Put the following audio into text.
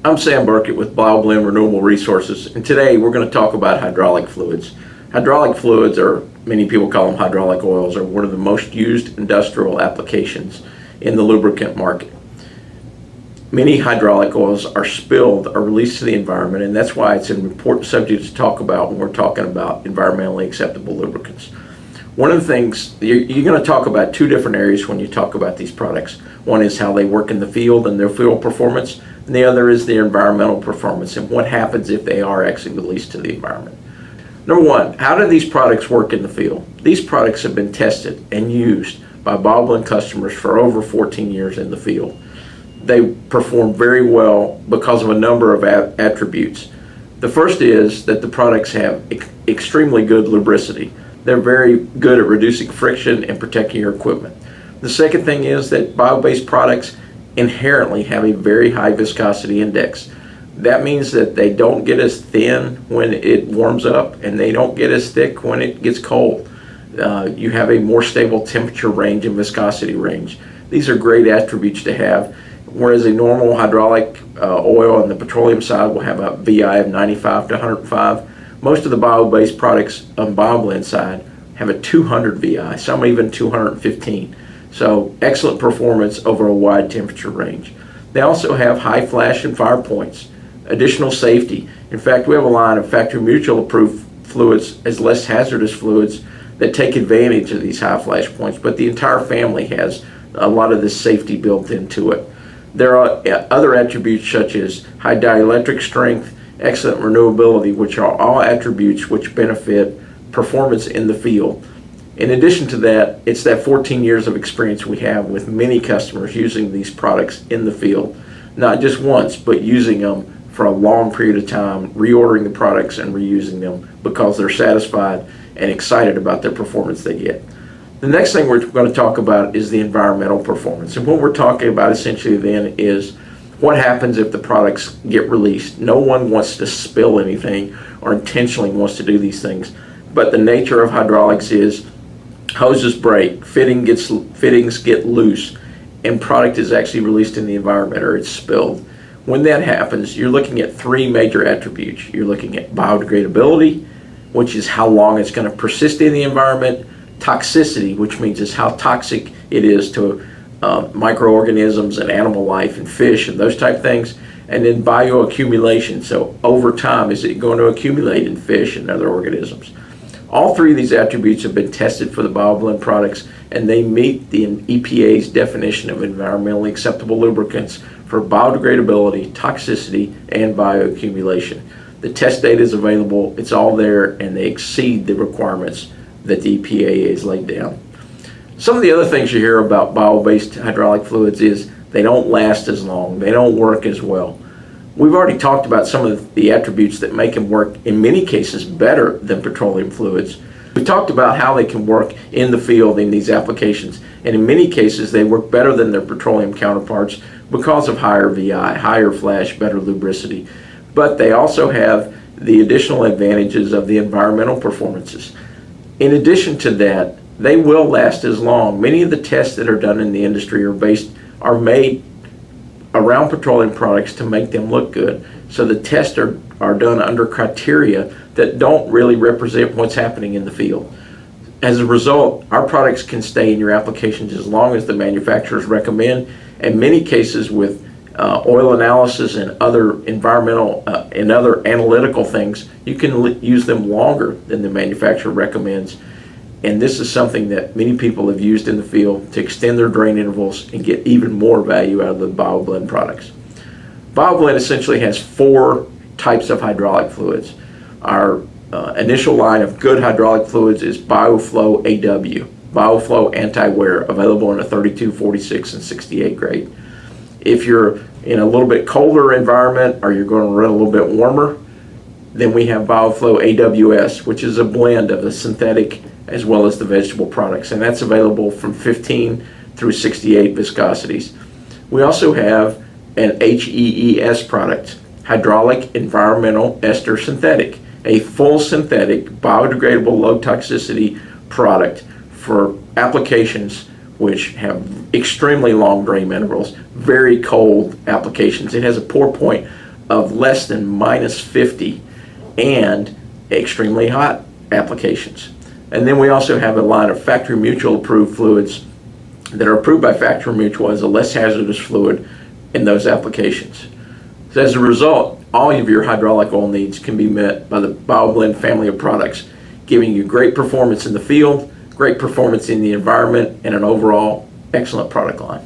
I'm Sam Burkett with Bioblend Renewable Resources, and today we're going to talk about hydraulic fluids. Hydraulic fluids, or many people call them hydraulic oils, are one of the most used industrial applications in the lubricant market. Many hydraulic oils are spilled or released to the environment, and that's why it's an important subject to talk about when we're talking about environmentally acceptable lubricants. One of the things, you're going to talk about two different areas when you talk about these products. One is how they work in the field and their field performance, and the other is their environmental performance and what happens if they are actually released to the environment. Number one, how do these products work in the field? These products have been tested and used by Bioblend customers for over 14 years in the field. They perform very well because of a number of attributes. The first is that the products have extremely good lubricity. They're very good at reducing friction and protecting your equipment. The second thing is that bio-based products inherently have a very high viscosity index. That means that they don't get as thin when it warms up and they don't get as thick when it gets cold. You have a more stable temperature range and viscosity range. These are great attributes to have, whereas a normal hydraulic oil on the petroleum side will have a VI of 95 to 105. Most of the bio-based products on Bioblend side have a 200 VI, some even 215. So excellent performance over a wide temperature range. They also have high flash and fire points, additional safety. In fact, we have a line of factory mutual approved fluids as less hazardous fluids that take advantage of these high flash points, but the entire family has a lot of this safety built into it. There are other attributes such as high dielectric strength, excellent renewability, which are all attributes which benefit performance in the field. In addition to that, it's that 14 years of experience we have with many customers using these products in the field, not just once, but using them for a long period of time, reordering the products and reusing them because they're satisfied and excited about their performance they get. The next thing we're going to talk about is the environmental performance. And what we're talking about essentially then is what happens if the products get released. No one wants to spill anything or intentionally wants to do these things, but the nature of hydraulics is hoses break, fittings get loose, and product is actually released in the environment or it's spilled. When that happens, you're looking at three major attributes. You're looking at biodegradability, which is how long it's going to persist in the environment, toxicity, which means is how toxic it is to microorganisms and animal life and fish and those type of things, and then bioaccumulation. So over time, is it going to accumulate in fish and other organisms? All three of these attributes have been tested for the Bioblend products, and they meet the EPA's definition of environmentally acceptable lubricants for biodegradability, toxicity, and bioaccumulation. The test data is available, it's all there, and they exceed the requirements that the EPA has laid down. Some of the other things you hear about bio-based hydraulic fluids is they don't last as long, they don't work as well. We've already talked about some of the attributes that make them work in many cases better than petroleum fluids. We talked about how they can work in the field in these applications, and in many cases they work better than their petroleum counterparts because of higher VI, higher flash, better lubricity. But they also have the additional advantages of the environmental performances. In addition to that, they will last as long. Many of the tests that are done in the industry are made around petroleum products to make them look good. So the tests are done under criteria that don't really represent what's happening in the field. As a result, our products can stay in your applications as long as the manufacturers recommend. In many cases with oil analysis and other environmental and other analytical things, you can use them longer than the manufacturer recommends. And this is something that many people have used in the field to extend their drain intervals and get even more value out of the Bioblend products. Bioblend essentially has four types of hydraulic fluids. Our initial line of good hydraulic fluids is BioFlow AW, BioFlow Anti-Wear, available in a 32, 46, and 68 grade. If you're in a little bit colder environment or you're going to run a little bit warmer, then we have BioFlow AWS, which is a blend of the synthetic as well as the vegetable products, and that's available from 15 through 68 viscosities. We also have an HEES product, Hydraulic Environmental Ester Synthetic, a full synthetic, biodegradable, low toxicity product for applications which have extremely long drain intervals, very cold applications. It has a pour point of less than -50 and extremely hot applications. And then we also have a line of Factory Mutual approved fluids that are approved by Factory Mutual as a less hazardous fluid in those applications. So as a result, all of your hydraulic oil needs can be met by the Bioblend family of products, giving you great performance in the field, great performance in the environment, and an overall excellent product line.